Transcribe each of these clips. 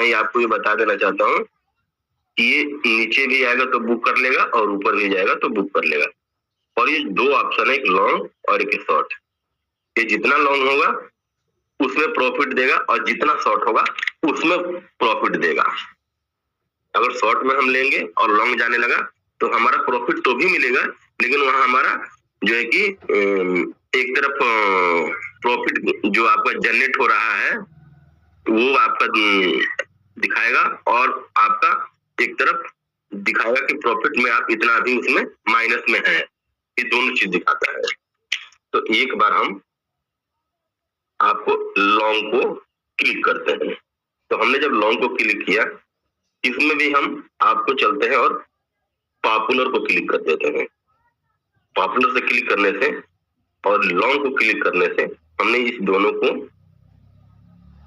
मैं आपको ये बता देना चाहता हूँ कि ये नीचे भी आएगा तो बुक कर लेगा और ऊपर भी जाएगा तो बुक कर लेगा। और ये दो ऑप्शन है, एक लॉन्ग और एक शॉर्ट। ये जितना लॉन्ग होगा उसमें प्रॉफिट देगा और जितना शॉर्ट होगा उसमें प्रॉफिट देगा। अगर शॉर्ट में हम लेंगे और लॉन्ग जाने लगा तो हमारा प्रॉफिट तो भी मिलेगा, लेकिन वहां हमारा जो है कि एक तरफ प्रॉफिट जो आपका जनरेट हो रहा है वो आपका दिखाएगा और आपका एक तरफ दिखाएगा कि प्रॉफिट में आप इतना भी उसमें माइनस में है। ये दोनों चीज दिखाता है। तो एक बार हम आपको लॉन्ग को क्लिक करते हैं। तो हमने जब लॉन्ग को क्लिक किया, इसमें भी हम आपको चलते हैं और पॉपुलर को क्लिक कर देते हैं। पॉपुलर से क्लिक करने से और लॉन्ग को क्लिक करने से हमने इस दोनों को,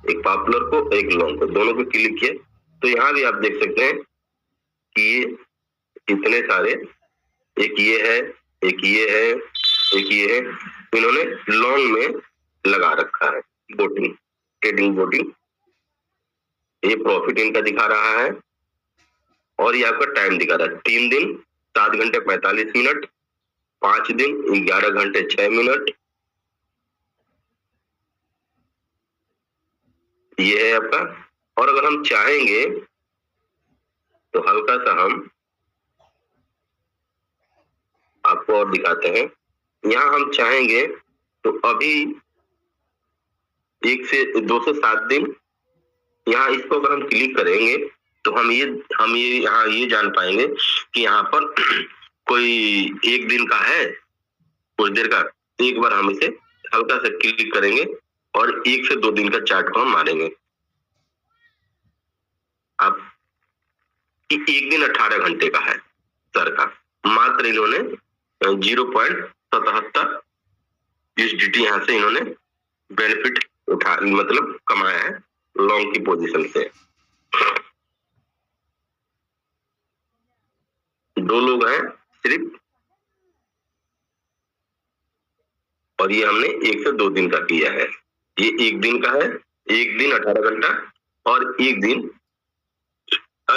एक पॉपुलर को एक लॉन्ग को, दोनों को क्लिक किया। तो यहाँ भी आप देख सकते हैं कि ये इतने सारे, एक ये है, एक ये है, एक ये है, इन्होंने लॉन्ग में लगा रखा है वोटिंग, ट्रेडिंग वोटिंग। ये प्रॉफिट इनका दिखा रहा है और ये आपका टाइम दिखा रहा है। 3 दिन 7 घंटे 45 मिनट, 5 दिन 11 घंटे 6 मिनट। ये है आपका। और अगर हम चाहेंगे तो हल्का सा हम आपको और दिखाते हैं। यहाँ हम चाहेंगे तो अभी 1 से 207 दिन, यहाँ इसको अगर हम क्लिक करेंगे तो हम ये यहाँ ये जान पाएंगे कि यहाँ पर कोई 1 दिन का है, कुछ देर का। एक बार हम इसे हल्का से क्लिक करेंगे और 1 से 2 दिन का चार्ट को हम मारेंगे। अब 1 दिन 18 घंटे का है सर का, मात्र इन्होंने 0.77 USDT यहाँ से इन्होंने बेनिफिट उठा, मतलब कमाया है लॉन्ग की पोजीशन से। 2 लोग हैं सिर्फ, और ये हमने 1 से 2 दिन का किया है। ये 1 दिन का है, 1 दिन 18 घंटा और 1 दिन,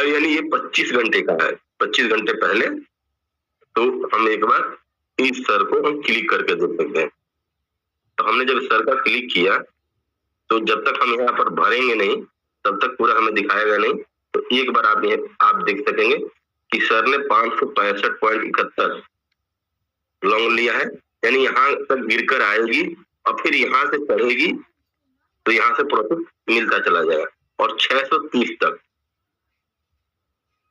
यानी ये 25 घंटे का है, 25 घंटे पहले। तो हम एक बार इस सर को हम क्लिक करके देख सकते हैं। तो हमने जब सर का क्लिक किया तो जब तक हम यहाँ पर भरेंगे नहीं तब तक पूरा हमें दिखाएगा नहीं। तो एक बार आप देख सकेंगे कि सर ने 565.71 लॉन्ग लिया है, यानी यहाँ तक गिरकर आएगी और फिर यहाँ से चढ़ेगी तो यहाँ से प्रॉफिट मिलता चला जाएगा। और 630 तक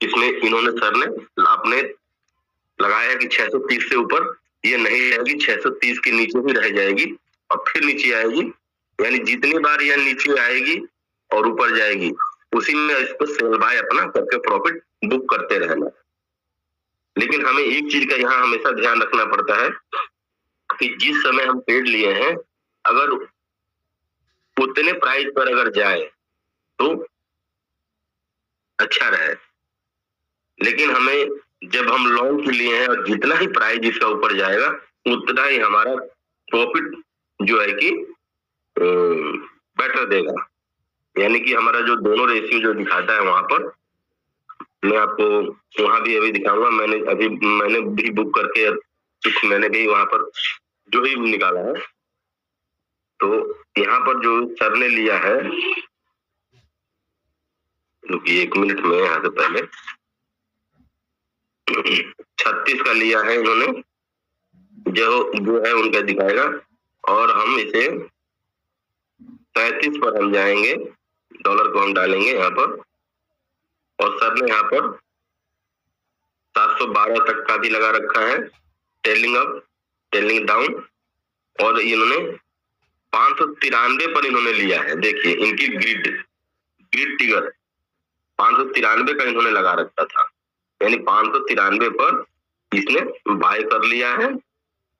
इसमें इन्होंने, सर ने आपने लगाया कि 630 से ऊपर ये नहीं रहेगी, 630 के नीचे भी रह जाएगी और फिर नीचे आएगी। यानी जितनी बार यह नीचे आएगी और ऊपर जाएगी उसी में इसको सेल बाय अपना करके प्रॉफिट बुक करते रहना। लेकिन हमें एक चीज का यहाँ हमेशा ध्यान रखना पड़ता है कि जिस समय हम ट्रेड लिए हैं, अगर उतने प्राइस पर अगर जाए तो अच्छा रहे। लेकिन हमें जब हम लॉन्ग के लिए हैं और जितना ही प्राइस इसका ऊपर जाएगा उतना ही हमारा प्रॉफिट जो है कि बेटर देगा। यानी कि हमारा जो दोनों रेशियो जो दिखाता है वहां पर, मैं आपको वहां भी अभी दिखाऊंगा। मैंने भी बुक करके कुछ मैंने भी वहां पर जो ही निकाला है। तो यहाँ पर जो सर ने लिया है, क्योंकि 1 मिनट में यहाँ से पहले 36 का लिया है इन्होंने, जो है उनका दिखाएगा। और हम इसे 37 पर हम जाएंगे, डॉलर को हम डालेंगे यहाँ पर। और सर ने यहाँ पर 712 तक का भी लगा रखा है, टेलिंग अप टेलिंग डाउन। और इन्होंने 593 पर इन्होंने लिया है। देखिए इनकी ग्रिड टिगर 593 का इन्होंने लगा रखा था, यानी 593 पर इसने बाय कर लिया है।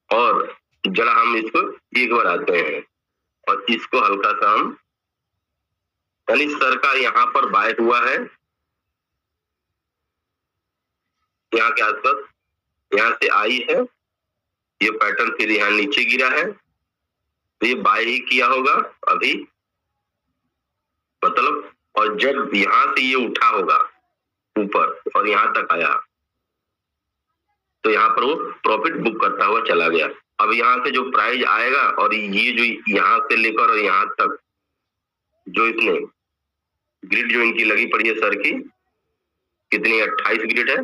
और जरा हम इसको एक बार आते हैं और इसको हल्का सा हम, यानी सर का यहाँ पर बाय हुआ है यहाँ के आसपास, यहाँ से आई है ये पैटर्न, फिर यहाँ नीचे गिरा है तो ये बाय ही किया होगा अभी, मतलब। और जब यहाँ से ये उठा होगा ऊपर और यहाँ तक आया तो यहाँ पर वो प्रॉफिट बुक करता हुआ चला गया। अब यहाँ से जो प्राइस आएगा और ये जो यहाँ से लेकर और यहाँ तक जो इसने ग्रिड जो इनकी लगी पड़ी है सर की, कितनी 28 ग्रिड है,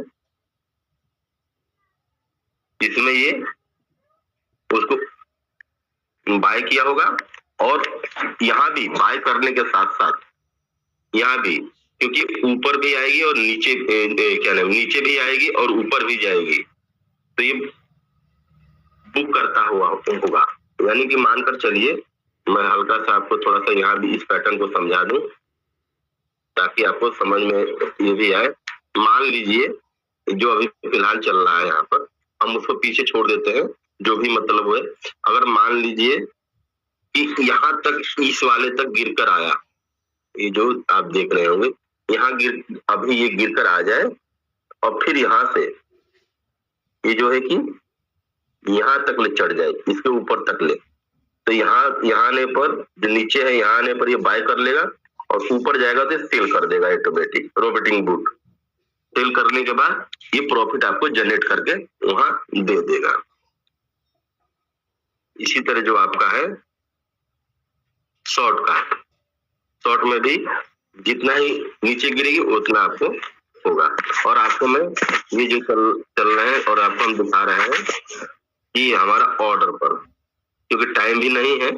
इसमें ये उसको बाय किया होगा। और यहाँ भी बाय करने के साथ साथ यहाँ भी, क्योंकि ऊपर भी आएगी और नीचे क्या नाम, नीचे भी आएगी और ऊपर भी जाएगी, तो ये बुक करता हुआ होगा। यानी कि मानकर चलिए, मैं हल्का सा आपको थोड़ा सा यहाँ भी इस पैटर्न को समझा दूं ताकि आपको समझ में ये भी आए। मान लीजिए जो अभी फिलहाल चल रहा है यहाँ पर, हम उसको पीछे छोड़ देते हैं, जो भी मतलब है। अगर मान लीजिए कि यहाँ तक इस वाले तक गिर कर आया, ये जो आप देख रहे होंगे यहाँ अभी ये गिर कर आ जाए और फिर यहाँ से ये जो है कि यहाँ तक ले चढ़ जाए, इसके ऊपर तक ले, तो यहाँ आने पर जो नीचे है यहाँ आने पर ये बाय कर लेगा और ऊपर जाएगा तो सेल कर देगा ऑटोमेटिक रोबोटिक बुट। सेल करने के बाद ये प्रॉफिट आपको जनरेट करके वहां दे देगा। इसी तरह जो आपका है शॉर्ट का, शॉर्ट में भी जितना ही नीचे गिरेगी उतना आपको होगा। और आपको मैं ये जो चल रहे हैं और आपको हम दिखा रहे हैं कि हमारा ऑर्डर पर, क्योंकि टाइम भी नहीं है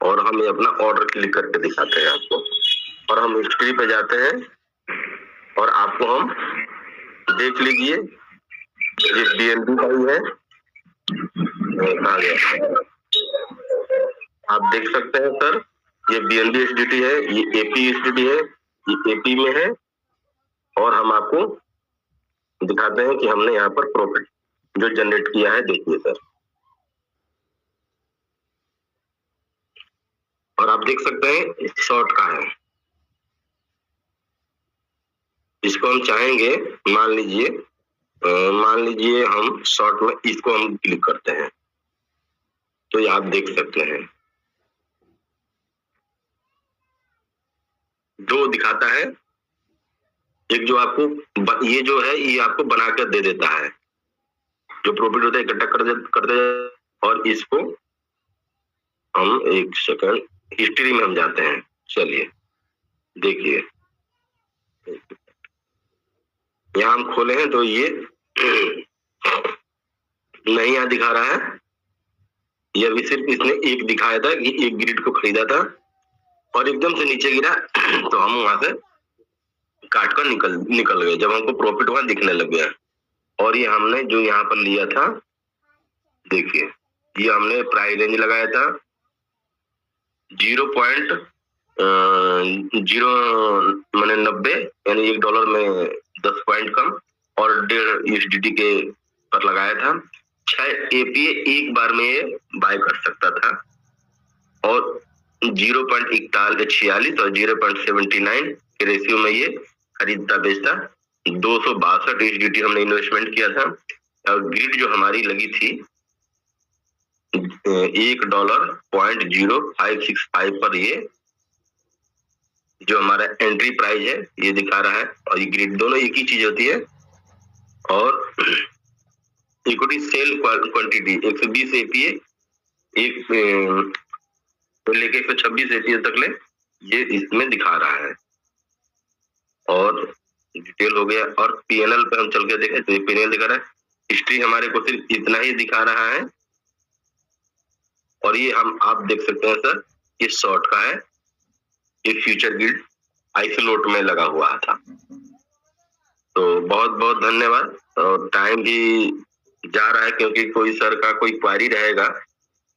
और हम ये अपना ऑर्डर क्लिक करके दिखाते हैं आपको। और हम हिस्ट्री पे जाते हैं और आपको हम देख लीजिए, ये BNB का ही है, आ गया, आप देख सकते हैं सर, ये BNB USDT है, ये AP USDT है, ये AP में है। और हम आपको दिखाते हैं कि हमने यहाँ पर प्रॉफिट जो जनरेट किया है, देखिए सर। और आप देख सकते हैं शॉर्ट का है, इसको हम चाहेंगे, मान लीजिए हम शॉर्ट में इसको हम क्लिक करते हैं तो ये आप देख सकते हैं दो दिखाता है। एक जो आपको ये जो है ये आपको बनाकर दे देता है, जो प्रॉफिट होता है इकट्ठा कर दे। और इसको हम एक सेकंड हिस्ट्री में हम जाते हैं, चलिए देखिए, यहाँ हम खोले हैं तो ये नहीं यहाँ दिखा रहा है, ये अभी सिर्फ इसने एक दिखाया था कि एक ग्रिड को खरीदा था और एकदम से नीचे गिरा तो हम वहां से काट कर निकल गए, जब हमको प्रॉफिट वहां दिखने लग गया। और ये हमने जो यहाँ पर लिया था, देखिए ये हमने प्राइस रेंज लगाया था 0.90 यानी $1 में 10 पॉइंट कम, और 1.5 USDT के पर लगाया था। 6 APA एक बार में ये बाय कर सकता था और 0.46 और 0.79 के रेशियो में ये खरीदता बेचता। 262 USDT हमने इन्वेस्टमेंट किया था और ग्रिड जो हमारी लगी थी $1.0565 पर, ये जो हमारा एंट्री प्राइस है ये दिखा रहा है। और ये ग्रिड दोनों एक ही चीज होती है। और इक्विटी सेल क्वांटिटी 120 APA एक लेके 126 APA तक ले ये इसमें दिखा रहा है। और डिटेल हो गया। और PNL पे हम चल के देखें तो ये PNL दिखा रहा है। हिस्ट्री हमारे को सिर्फ इतना ही दिखा रहा है। और ये आप देख सकते हैं सर, ये शॉर्ट का है, ये फ्यूचर गिल्ड आइसोलोट में लगा हुआ था। तो बहुत बहुत धन्यवाद। और टाइम भी जा रहा है, क्योंकि कोई सर का कोई क्वारी रहेगा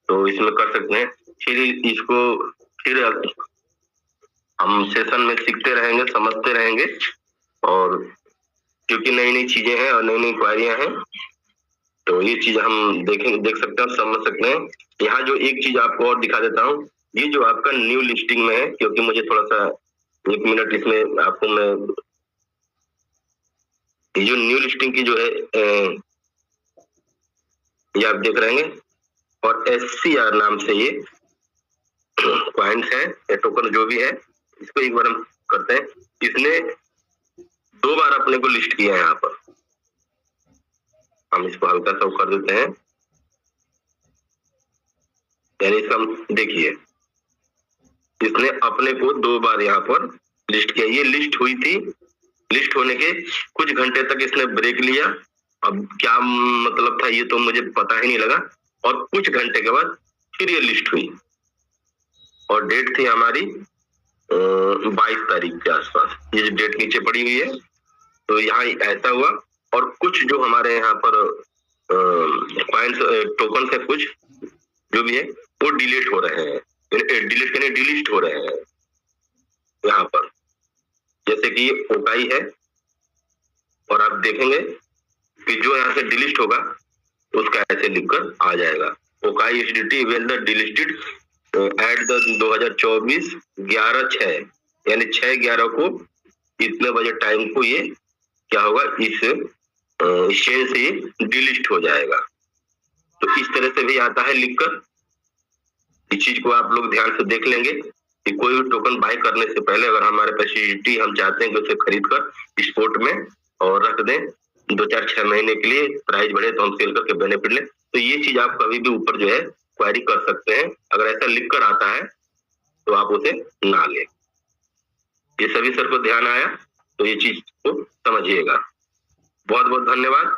तो इसमें कर सकते हैं। फिर इसको फिर हम सेशन में सीखते रहेंगे, समझते रहेंगे। और क्योंकि नई नई चीजें हैं और नई नई क्वारियां हैं, तो ये चीज हम देख सकते हैं, समझ सकते हैं। यहाँ जो एक चीज आपको और दिखा देता हूँ, ये जो आपका न्यू लिस्टिंग में है, क्योंकि मुझे थोड़ा सा 1 मिनट इसमें आपको मैं ये जो न्यू लिस्टिंग की जो है ये आप देख रहे हैं। और SCR नाम से ये पॉइंट्स है या टोकन जो भी है, इसको एक बार हम करते हैं। इसने 2 बार अपने को लिस्ट किया है यहाँ पर। हम इसको हल्का सा कर देते हैं, यानी इसका देखिए इसने अपने को 2 बार यहाँ पर लिस्ट किया। ये लिस्ट हुई थी, लिस्ट होने के कुछ घंटे तक इसने ब्रेक लिया। अब क्या मतलब था ये तो मुझे पता ही नहीं लगा, और कुछ घंटे के बाद फिर ये लिस्ट हुई और डेट थी हमारी 22 तारीख के आसपास। ये जो डेट नीचे पड़ी हुई है, तो यहाँ ऐसा हुआ। और कुछ जो हमारे यहाँ पर पॉइंट्स टोकन है, कुछ जो भी है वो डिलीट हो रहे हैं, डिलीट करने डिलीट हो रहे हैं यहाँ पर। जैसे कि ये ओकाई है, और आप देखेंगे कि जो यहाँ से डिलीट होगा उसका ऐसे लिखकर आ जाएगा, okay HDT well the deleted at the 2024 11/6, यानी 6/11 को इतने बजे टाइम को ये क्या होगा, इस शेयर से डिलीट हो जाएगा। तो इस तरह से भी आता है लिखकर। इस चीज को आप लोग ध्यान से देख लेंगे कि कोई भी टोकन बाय करने से पहले अगर हमारे पास एचडीटी हम चाहते हैं कि उसे खरीद कर स्पोर्ट में और रख दें 2-4-6 महीने के लिए, प्राइस बढ़े तो हम सेल करके बेनिफिट लें, तो ये चीज आप कभी भी ऊपर जो है क्वेरी कर सकते हैं। अगर ऐसा लिख कर आता है तो आप उसे ना लें। ये सभी सर को ध्यान आया तो ये चीज को समझिएगा। बहुत बहुत धन्यवाद।